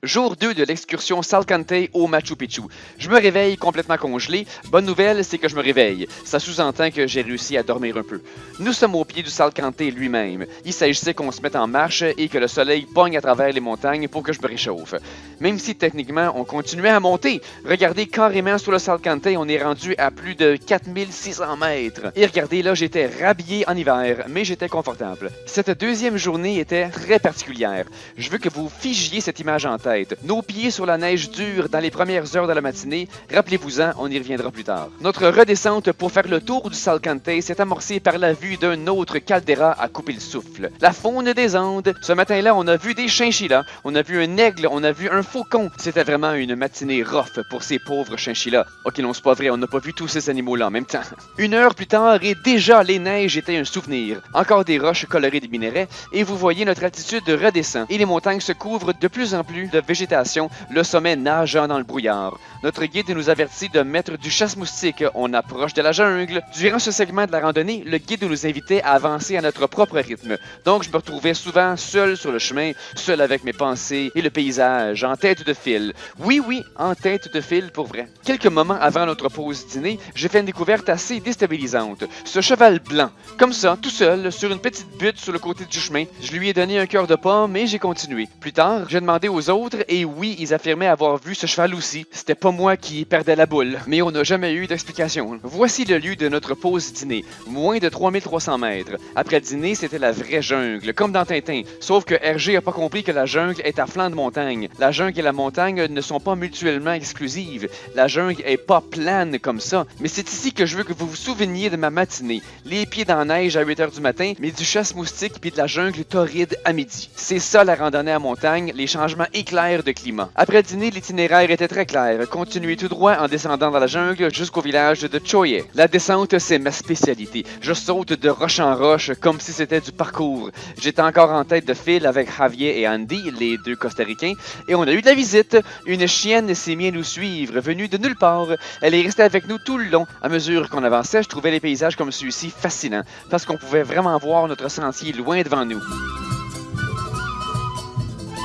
Jour 2 de l'excursion Salcante au Machu Picchu. Je me réveille complètement congelé. Bonne nouvelle, c'est que je me réveille. Ça sous-entend que j'ai réussi à dormir un peu. Nous sommes au pied du Salcante lui-même. Il s'agissait qu'on se mette en marche et que le soleil pogne à travers les montagnes pour que je me réchauffe. Même si techniquement on continuait à monter. Regardez carrément sur le Salcante, on est rendu à plus de 4600 mètres. Et regardez là, j'étais rhabillé en hiver, mais j'étais confortable. Cette deuxième journée était très particulière. Je veux que vous figiez cette image en tête. Nos pieds sur la neige dure dans les premières heures de la matinée. Rappelez-vous-en, on y reviendra plus tard. Notre redescente pour faire le tour du Salcante s'est amorcée par la vue d'un autre caldeira à couper le souffle. La faune des Andes. Ce matin-là, on a vu des chinchillas, on a vu un aigle, on a vu un faucon. C'était vraiment une matinée rough pour ces pauvres chinchillas. Ok, non, c'est pas vrai, on n'a pas vu tous ces animaux-là en même temps. Une heure plus tard, et déjà les neiges étaient un souvenir. Encore des roches colorées de minerais, et vous voyez notre altitude redescend. Et les montagnes se couvrent de plus en plus de végétation, le sommet nageant dans le brouillard. Notre guide nous avertit de mettre du chasse-moustique. On approche de la jungle. Durant ce segment de la randonnée, le guide nous invitait à avancer à notre propre rythme. Donc, je me retrouvais souvent seul sur le chemin, seul avec mes pensées et le paysage, en tête de file. Oui, en tête de file pour vrai. Quelques moments avant notre pause dîner, j'ai fait une découverte assez déstabilisante. Ce cheval blanc, comme ça, tout seul, sur une petite butte sur le côté du chemin. Je lui ai donné un cœur de pomme et j'ai continué. Plus tard, j'ai demandé aux autres et oui, ils affirmaient avoir vu ce cheval aussi. C'était pas moi qui perdais la boule, mais on n'a jamais eu d'explication. Voici le lieu de notre pause dîner, moins de 3300 mètres. Après le dîner, c'était la vraie jungle, comme dans Tintin. Sauf que Hergé a pas compris que la jungle est à flanc de montagne. La jungle et la montagne ne sont pas mutuellement exclusives. La jungle est pas plane comme ça. Mais c'est ici que je veux que vous vous souveniez de ma matinée. Les pieds dans la neige à 8 h du matin, mais du chasse-moustique puis de la jungle torride à midi. C'est ça la randonnée à montagne, les changements éclairs de climat. Après le dîner, l'itinéraire était très clair. Continuez tout droit en descendant dans la jungle jusqu'au village de Choye. La descente, c'est ma spécialité. Je saute de roche en roche comme si c'était du parcours. J'étais encore en tête de file avec Javier et Andy, les deux Costaricains, et on a eu de la visite. Une chienne s'est mise à nous suivre, venue de nulle part. Elle est restée avec nous tout le long. À mesure qu'on avançait, je trouvais les paysages comme celui-ci fascinants, parce qu'on pouvait vraiment voir notre sentier loin devant nous.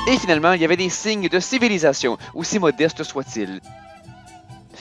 Et finalement, il y avait des signes de civilisation, aussi modestes soient-ils.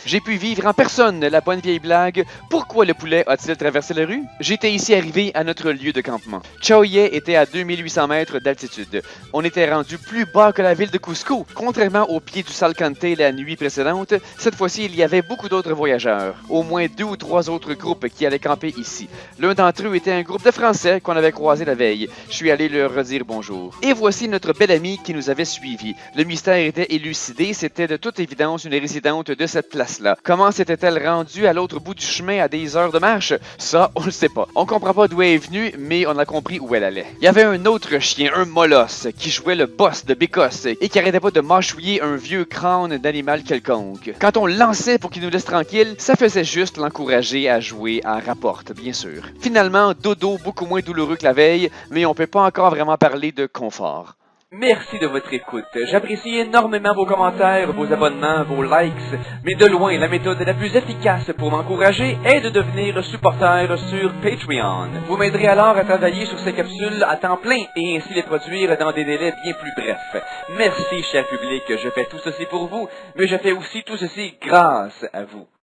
J'ai pu vivre en personne la bonne vieille blague « Pourquoi le poulet a-t-il traversé la rue? » J'étais ici arrivé à notre lieu de campement. Choye était à 2800 mètres d'altitude. On était rendu plus bas que la ville de Cusco. Contrairement au pied du Salcante la nuit précédente, cette fois-ci, il y avait beaucoup d'autres voyageurs. Au moins 2 ou 3 autres groupes qui allaient camper ici. L'un d'entre eux était un groupe de Français qu'on avait croisé la veille. Je suis allé leur redire bonjour. Et voici notre belle amie qui nous avait suivis. Le mystère était élucidé, c'était de toute évidence une résidente de cette place. Là. Comment s'était-elle rendue à l'autre bout du chemin à des heures de marche? Ça, on le sait pas. On comprend pas d'où elle est venue, mais on a compris où elle allait. Il y avait un autre chien, un molosse, qui jouait le boss de Bécosse et qui arrêtait pas de mâchouiller un vieux crâne d'animal quelconque. Quand on le lançait pour qu'il nous laisse tranquille, ça faisait juste l'encourager à jouer à rapporte, bien sûr. Finalement, dodo beaucoup moins douloureux que la veille, mais on peut pas encore vraiment parler de confort. Merci de votre écoute. J'apprécie énormément vos commentaires, vos abonnements, vos likes, mais de loin, la méthode la plus efficace pour m'encourager est de devenir supporter sur Patreon. Vous m'aiderez alors à travailler sur ces capsules à temps plein et ainsi les produire dans des délais bien plus brefs. Merci, cher public, je fais tout ceci pour vous, mais je fais aussi tout ceci grâce à vous.